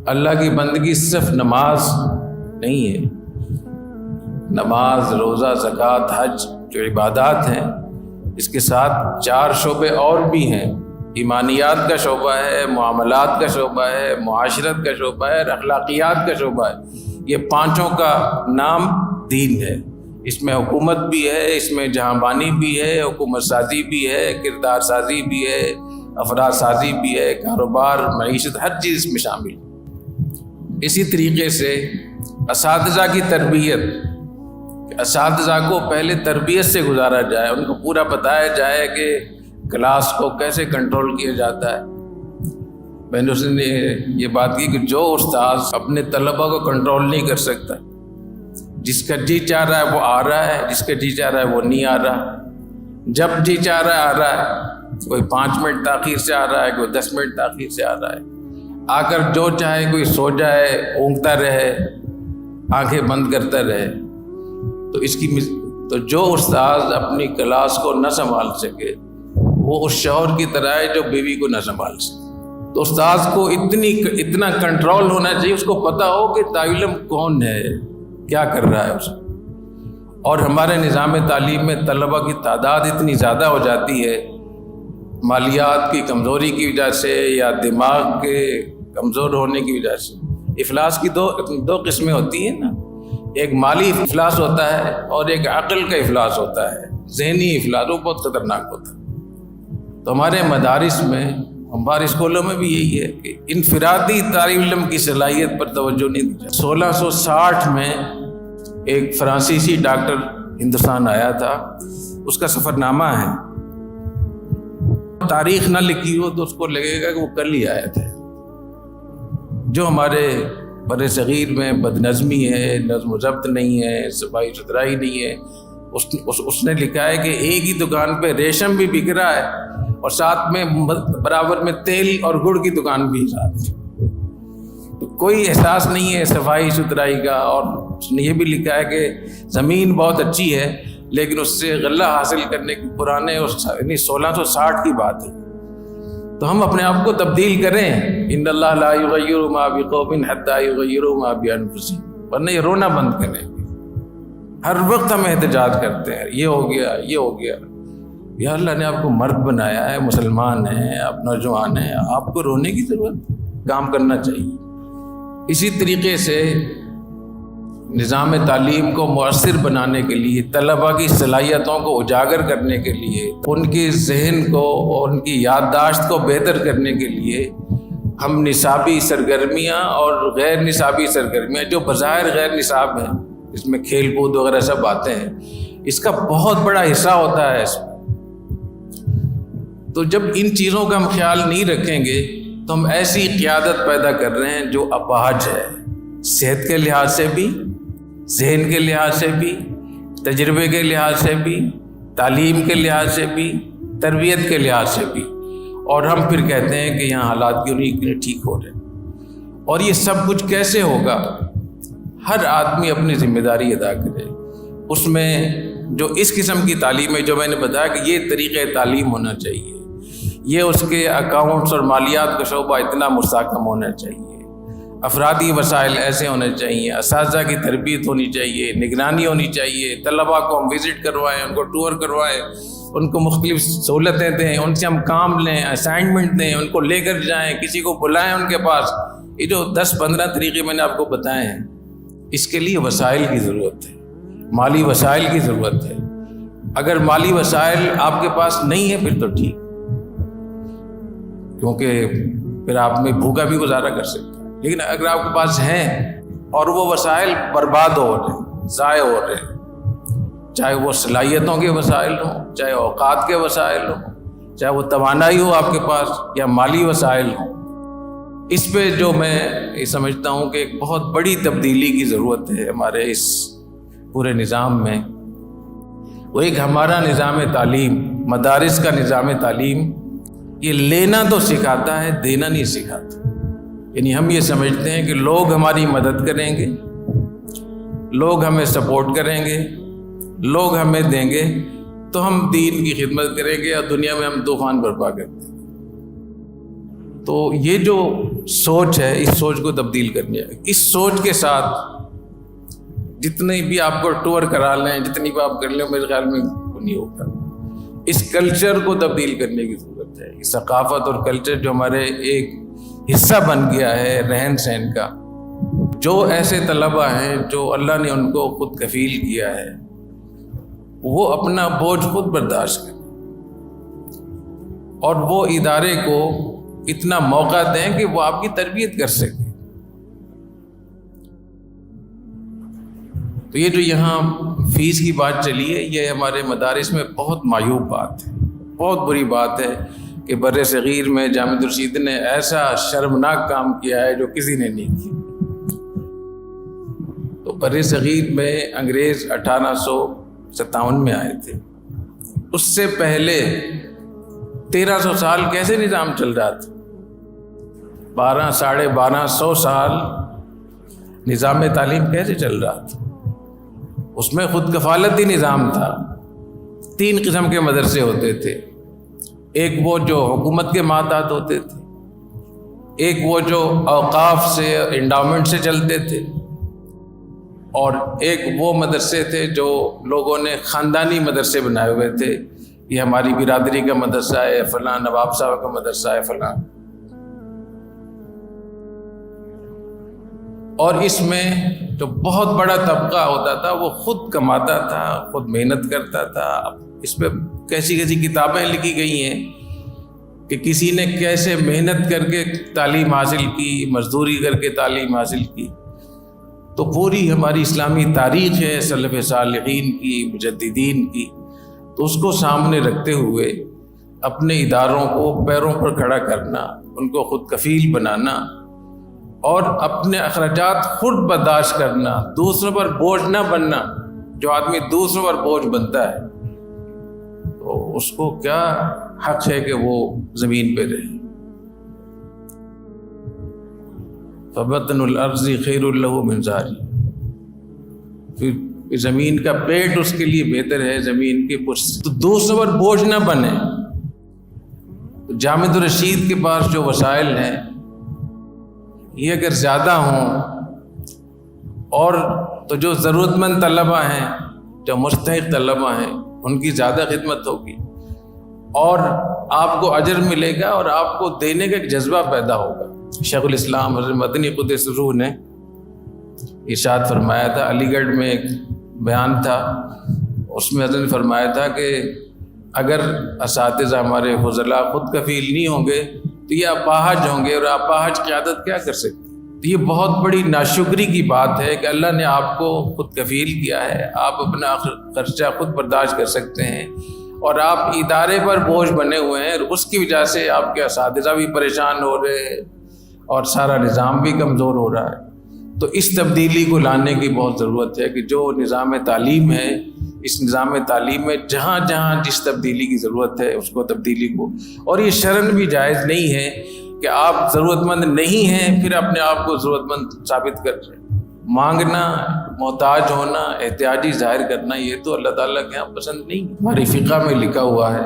اللہ کی بندگی صرف نماز نہیں ہے. نماز، روزہ، زکوٰۃ، حج جو عبادات ہیں، اس کے ساتھ 4 شعبے اور بھی ہیں. ایمانیات کا شعبہ ہے، معاملات کا شعبہ ہے، معاشرت کا شعبہ ہے، اخلاقیات کا شعبہ ہے. یہ 5 کا نام دین ہے. اس میں حکومت بھی ہے، اس میں جہاں بانی بھی ہے، حکومت سازی بھی ہے، کردار سازی بھی ہے، افراد سازی بھی ہے، کاروبار، معیشت، ہر چیز اس میں شامل ہے. اسی طریقے سے اساتذہ کی تربیت، اساتذہ کو پہلے تربیت سے گزارا جائے، ان کو پورا بتایا جائے کہ کلاس کو کیسے کنٹرول کیا جاتا ہے. میں نے اس نے یہ بات کی کہ جو استاذ اپنے طلبہ کو کنٹرول نہیں کر سکتا، جس کا جی چاہ رہا ہے وہ آ رہا ہے، جس کا جی چاہ رہا ہے وہ نہیں آ رہا، جب جی چاہ رہا ہے آ رہا ہے، کوئی 5 منٹ تاخیر سے آ رہا ہے، کوئی 10 منٹ تاخیر سے آ رہا ہے، آ کر جو چاہے کوئی سو جائے، اونگتا رہے، آنکھیں بند کرتا رہے. تو جو استاذ اپنی کلاس کو نہ سنبھال سکے وہ اس شوہر کی طرح ہے جو بیوی کو نہ سنبھال سکے. تو استاذ کو اتنا کنٹرول ہونا چاہیے، اس کو پتہ ہو کہ طالب علم کون ہے، کیا کر رہا ہے اس. اور ہمارے نظام تعلیم میں طلبہ کی تعداد اتنی زیادہ ہو جاتی ہے، مالیات کی کمزوری کی وجہ سے یا دماغ کے کمزور ہونے کی وجہ سے. افلاس کی دو قسمیں ہوتی ہیں نا، ایک مالی افلاس ہوتا ہے اور ایک عقل کا افلاس ہوتا ہے. ذہنی افلاس وہ بہت خطرناک ہوتا ہے. تو ہمارے مدارس میں، ہمارے اسکولوں میں بھی یہی ہے کہ انفرادی طالب علم کی صلاحیت پر توجہ نہیں دی جاتی. 1660 میں ایک فرانسیسی ڈاکٹر ہندوستان آیا تھا، اس کا سفر نامہ ہے. تاریخ نہ لکھی ہو تو اس کو لگے گا کہ وہ کل ہی آیا تھا. جو ہمارے بر صغیر میں بد نظمی ہے، نظم و ضبط نہیں ہے، صفائی ستھرائی نہیں ہے، اس نے لکھا ہے کہ ایک ہی دکان پہ ریشم بھی بک رہا ہے اور ساتھ میں برابر میں تیل اور گڑ کی دکان بھی ساتھ. تو کوئی احساس نہیں ہے صفائی ستھرائی کا. اور اس نے یہ بھی لکھا ہے کہ زمین بہت اچھی ہے لیکن اس سے غلہ حاصل کرنے کی پرانے 1660 کی بات ہے. تو ہم اپنے آپ کو تبدیل کریں. ان اللہ لا یغیر ما بقوم حتی یغیروا ما بانفسہم، ورنہ یہ رونا بند کریں. ہر وقت ہم احتجاج کرتے ہیں، یہ ہو گیا، یہ ہو گیا. یا اللہ نے آپ کو مرد بنایا ہے، مسلمان ہیں، آپ نوجوان ہیں، آپ کو رونے کی ضرورت، کام کرنا چاہیے. اسی طریقے سے نظام تعلیم کو مؤثر بنانے کے لیے، طلباء کی صلاحیتوں کو اجاگر کرنے کے لیے، ان کے ذہن کو اور ان کی یادداشت کو بہتر کرنے کے لیے ہم نصابی سرگرمیاں اور غیر نصابی سرگرمیاں، جو بظاہر غیر نصاب ہیں، اس میں کھیل کود وغیرہ سب آتے ہیں، اس کا بہت بڑا حصہ ہوتا ہے اس میں. تو جب ان چیزوں کا ہم خیال نہیں رکھیں گے تو ہم ایسی قیادت پیدا کر رہے ہیں جو اپاہج ہے، صحت کے لحاظ سے بھی، ذہن کے لحاظ سے بھی، تجربے کے لحاظ سے بھی، تعلیم کے لحاظ سے بھی، تربیت کے لحاظ سے بھی. اور ہم پھر کہتے ہیں کہ یہاں حالات کیوں نہیں ٹھیک ہو رہے. اور یہ سب کچھ کیسے ہوگا؟ ہر آدمی اپنی ذمہ داری ادا کرے. اس میں جو اس قسم کی تعلیم ہے، جو میں نے بتایا کہ یہ طریقہ تعلیم ہونا چاہیے، یہ اس کے اکاؤنٹس اور مالیات کا شعبہ اتنا مستحکم ہونا چاہیے، افرادی وسائل ایسے ہونے چاہیے، اساتذہ کی تربیت ہونی چاہیے، نگرانی ہونی چاہیے، طلباء کو ہم وزٹ کروائیں، ان کو ٹور کروائیں، ان کو مختلف سہولتیں دیں، ان سے ہم کام لیں، اسائنمنٹ دیں، ان کو لے کر جائیں، کسی کو بلائیں ان کے پاس. یہ جو 10-15 طریقے میں نے آپ کو بتائے ہیں، اس کے لیے وسائل کی ضرورت ہے، مالی وسائل کی ضرورت ہے. اگر مالی وسائل آپ کے پاس نہیں ہے پھر تو ٹھیک، کیونکہ پھر آپ میں بھوکا بھی گزارا کر سکتے ہیں. لیکن اگر آپ کے پاس ہیں اور وہ وسائل برباد ہو رہے ہیں، ضائع ہو رہے ہیں، چاہے وہ صلاحیتوں کے وسائل ہوں، چاہے اوقات کے وسائل ہوں، چاہے وہ توانائی ہو آپ کے پاس یا مالی وسائل ہوں، اس پہ جو میں یہ سمجھتا ہوں کہ ایک بہت بڑی تبدیلی کی ضرورت ہے ہمارے اس پورے نظام میں. وہ ایک ہمارا نظام تعلیم، مدارس کا نظام تعلیم، یہ لینا تو سکھاتا ہے، دینا نہیں سکھاتا. یعنی ہم یہ سمجھتے ہیں کہ لوگ ہماری مدد کریں گے، لوگ ہمیں سپورٹ کریں گے، لوگ ہمیں دیں گے تو ہم دین کی خدمت کریں گے اور دنیا میں ہم طوفان برپا کرتے ہیں. تو یہ جو سوچ ہے اس سوچ کو تبدیل کرنی ہے. اس سوچ کے ساتھ جتنے بھی آپ کو ٹور کرا لیں، جتنی بھی آپ کر لیں، میرے خیال میں نہیں ہوگا. اس کلچر کو تبدیل کرنے کی ضرورت ہے. اس ثقافت اور کلچر جو ہمارے ایک حصہ بن گیا ہے رہن سہن کا. جو ایسے طلبہ ہیں جو اللہ نے ان کو خود کفیل کیا ہے، وہ اپنا بوجھ خود برداشت کریں اور وہ ادارے کو اتنا موقع دیں کہ وہ آپ کی تربیت کر سکے. تو یہ جو یہاں فیس کی بات چلی ہے، یہ ہمارے مدارس میں بہت معیوب بات ہے، بہت بری بات ہے کہ بر صغیر میں جامعۃ الرشید نے ایسا شرمناک کام کیا ہے جو کسی نے نہیں کیا. تو بر صغیر میں انگریز 1857 میں آئے تھے. اس سے پہلے 1300 سال کیسے نظام چل رہا تھا؟ 1200 سال نظام تعلیم کیسے چل رہا تھا؟ اس میں خود کفالتی نظام تھا. 3 قسم کے مدرسے ہوتے تھے. ایک وہ جو حکومت کے ماتحت ہوتے تھے، ایک وہ جو اوقاف سے انڈاؤمنٹ سے چلتے تھے، اور ایک وہ مدرسے تھے جو لوگوں نے خاندانی مدرسے بنائے ہوئے تھے. یہ ہماری برادری کا مدرسہ ہے، فلاں نواب صاحب کا مدرسہ ہے فلاں. اور اس میں جو بہت بڑا طبقہ ہوتا تھا وہ خود کماتا تھا، خود محنت کرتا تھا. اس پہ کیسی کتابیں لکھی گئی ہیں کہ کسی نے کیسے محنت کر کے تعلیم حاصل کی، مزدوری کر کے تعلیم حاصل کی. تو پوری ہماری اسلامی تاریخ ہے سلف صالحین کی، مجددین کی. تو اس کو سامنے رکھتے ہوئے اپنے اداروں کو پیروں پر کھڑا کرنا، ان کو خود کفیل بنانا اور اپنے اخراجات خود برداشت کرنا، دوسروں پر بوجھ نہ بننا. جو آدمی دوسروں پر بوجھ بنتا ہے تو اس کو کیا حق ہے کہ وہ زمین پہ رہے. فبطن الارض خیر له من ظہر، پھر زمین کا پیٹ اس کے لیے بہتر ہے زمین کے پشت سے. تو دوسروں پر بوجھ نہ بنے. جامعۃ الرشید کے پاس جو وسائل ہیں یہ اگر زیادہ ہوں، اور تو جو ضرورت مند طلبہ ہیں، جو مستحق طلبہ ہیں، ان کی زیادہ خدمت ہوگی اور آپ کو اجر ملے گا اور آپ کو دینے کا ایک جذبہ پیدا ہوگا. شیخ الاسلام حضرت مدنی قدس روح نے ارشاد فرمایا تھا، علی گڑھ میں ایک بیان تھا، اس میں حضرت نے فرمایا تھا کہ اگر اساتذہ ہمارے فضلاء خود کفیل نہیں ہوں گے تو یہ اپاہج ہوں گے، اور اپاہج قیادت کیا کر سکتے. تو یہ بہت بڑی ناشکری کی بات ہے کہ اللہ نے آپ کو خود کفیل کیا ہے، آپ اپنا خرچہ خود برداشت کر سکتے ہیں، اور آپ ادارے پر بوجھ بنے ہوئے ہیں، اور اس کی وجہ سے آپ کے اساتذہ بھی پریشان ہو رہے ہیں اور سارا نظام بھی کمزور ہو رہا ہے. تو اس تبدیلی کو لانے کی بہت ضرورت ہے کہ جو نظام تعلیم ہے، اس نظام تعلیم میں جہاں جہاں جس تبدیلی کی ضرورت ہے اس کو تبدیلی کو. اور یہ شرعاً بھی جائز نہیں ہے کہ آپ ضرورت مند نہیں ہیں پھر اپنے آپ کو ضرورت مند ثابت کر رہے ہیں. مانگنا، محتاج ہونا، احتیاجی ظاہر کرنا، یہ تو اللہ تعالیٰ کے یہاں پسند نہیں. ہماری فقہ میں لکھا ہوا ہے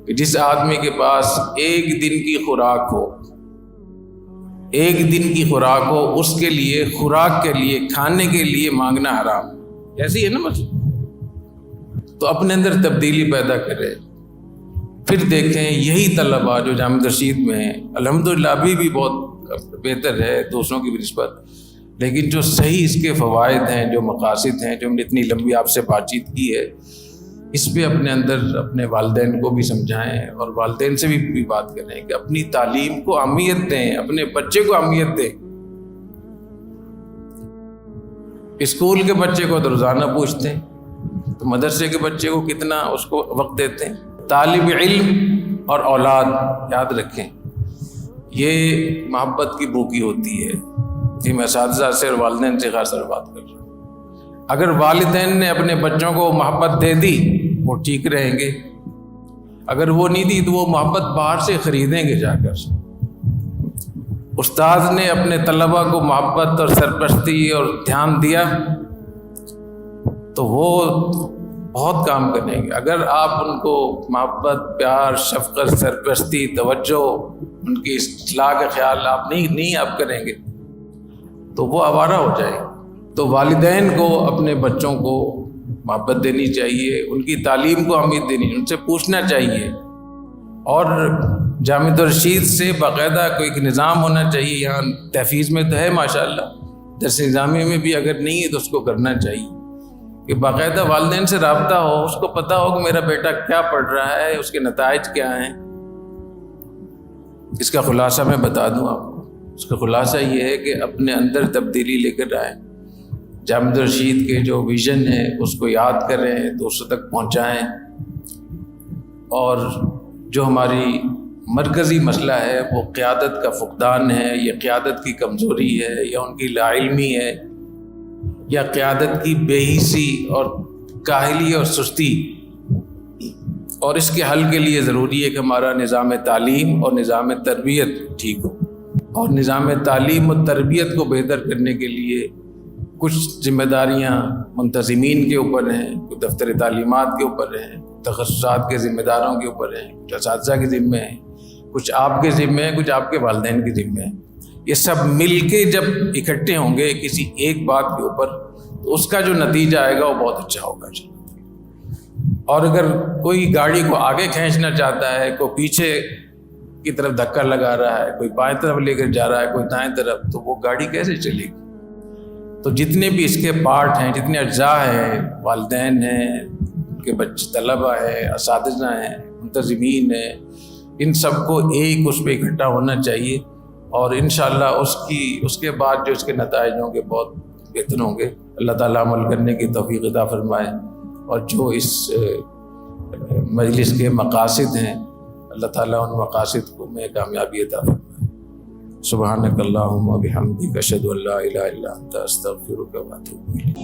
کہ جس آدمی کے پاس ایک دن کی خوراک ہو، ایک دن کی خوراک ہو، اس کے لیے خوراک کے لیے، کھانے کے لیے مانگنا حرام. ایسی ہے نا مطلب. تو اپنے اندر تبدیلی پیدا کرے. پھر دیکھیں یہی طلباء جو جامعۃ الرشید میں ہیں، الحمدللہ ابھی بھی بہت بہتر ہے دوسروں کی نسبت، لیکن جو صحیح اس کے فوائد ہیں، جو مقاصد ہیں، جو ہم نے اتنی لمبی آپ سے بات چیت کی ہے، اس پہ اپنے اندر اپنے والدین کو بھی سمجھائیں اور والدین سے بھی بات کریں کہ اپنی تعلیم کو اہمیت دیں، اپنے بچے کو اہمیت دیں. اسکول کے بچے کو تو روزانہ پوچھتے ہیں، تو مدرسے کے بچے کو کتنا اس کو وقت دیتے ہیں. طالب علم اور اولاد یاد رکھیں، یہ محبت کی بھوکی ہوتی ہے. جی میں اساتذہ سے اور والدین سے خاص طور بات کر رہا ہوں. اگر والدین نے اپنے بچوں کو محبت دے دی وہ ٹھیک رہیں گے، اگر وہ نہیں دی تو وہ محبت باہر سے خریدیں گے جا کر. استاد نے اپنے طلباء کو محبت اور سرپرستی اور دھیان دیا تو وہ بہت کام کریں گے اگر آپ ان کو محبت، پیار، شفقت، سرپرستی، توجہ، ان کی اصلاح کا خیال آپ نہیں آپ کریں گے تو وہ آوارہ ہو جائے گا۔ تو والدین کو اپنے بچوں کو محبت دینی چاہیے، ان کی تعلیم کو اہمیت دینی، ان سے پوچھنا چاہیے، اور جامعہ الرشید سے باقاعدہ کوئی ایک نظام ہونا چاہیے۔ یہاں تحفیظ میں تو ہے ماشاءاللہ، درس نظامی میں بھی اگر نہیں ہے تو اس کو کرنا چاہیے کہ باقاعدہ والدین سے رابطہ ہو، اس کو پتہ ہو کہ میرا بیٹا کیا پڑھ رہا ہے، اس کے نتائج کیا ہیں۔ اس کا خلاصہ میں بتا دوں آپ کو، اس کا خلاصہ یہ ہے کہ اپنے اندر تبدیلی لے کر آئیں، جامعہ الرشید کے جو ویژن ہے اس کو یاد کریں، دوسروں تک پہنچائیں، اور جو ہماری مرکزی مسئلہ ہے وہ قیادت کا فقدان ہے، یا قیادت کی کمزوری ہے، یا ان کی لا علمی ہے، یا قیادت کی بے حسی اور کاہلی اور سستی، اور اس کے حل کے لیے ضروری ہے کہ ہمارا نظام تعلیم اور نظام تربیت ٹھیک ہو، اور نظام تعلیم اور تربیت کو بہتر کرنے کے لیے کچھ ذمہ داریاں منتظمین کے اوپر ہیں، کچھ دفتر تعلیمات کے اوپر ہیں، تخصصات کے ذمہ داروں کے اوپر ہیں، کچھ اساتذہ کے ذمے ہیں، کچھ آپ کے ذمے ہیں، کچھ آپ کے والدین کے ذمے ہیں۔ یہ سب مل کے جب اکٹھے ہوں گے کسی ایک بات کے اوپر تو اس کا جو نتیجہ آئے گا وہ بہت اچھا ہوگا۔ اور اگر کوئی گاڑی کو آگے کھینچنا چاہتا ہے، کوئی پیچھے کی طرف دھکا لگا رہا ہے، کوئی بائیں طرف لے کر جا رہا ہے، کوئی دائیں طرف، تو وہ گاڑی کیسے چلے گی؟ تو جتنے بھی اس کے پارٹ ہیں، جتنے اجزاء ہیں، والدین ہیں، ان کے بچے، طلبہ ہیں، اساتذہ ہیں، منتظمین ہیں، ان سب کو ایک اس پہ اکٹھا ہونا چاہیے، اور انشاءاللہ اس کے بعد جو اس کے نتائج ہوں گے بہت بہتر ہوں گے۔ اللہ تعالیٰ عمل کرنے کی توفیق عطا فرمائے، اور جو اس مجلس کے مقاصد ہیں اللہ تعالیٰ ان مقاصد کو میں کامیابی عطا فرمائے۔ سبحانک اللہم و بحمدک، اشہد ان لا الہ الا انت، استغفرک و اتوب الیک۔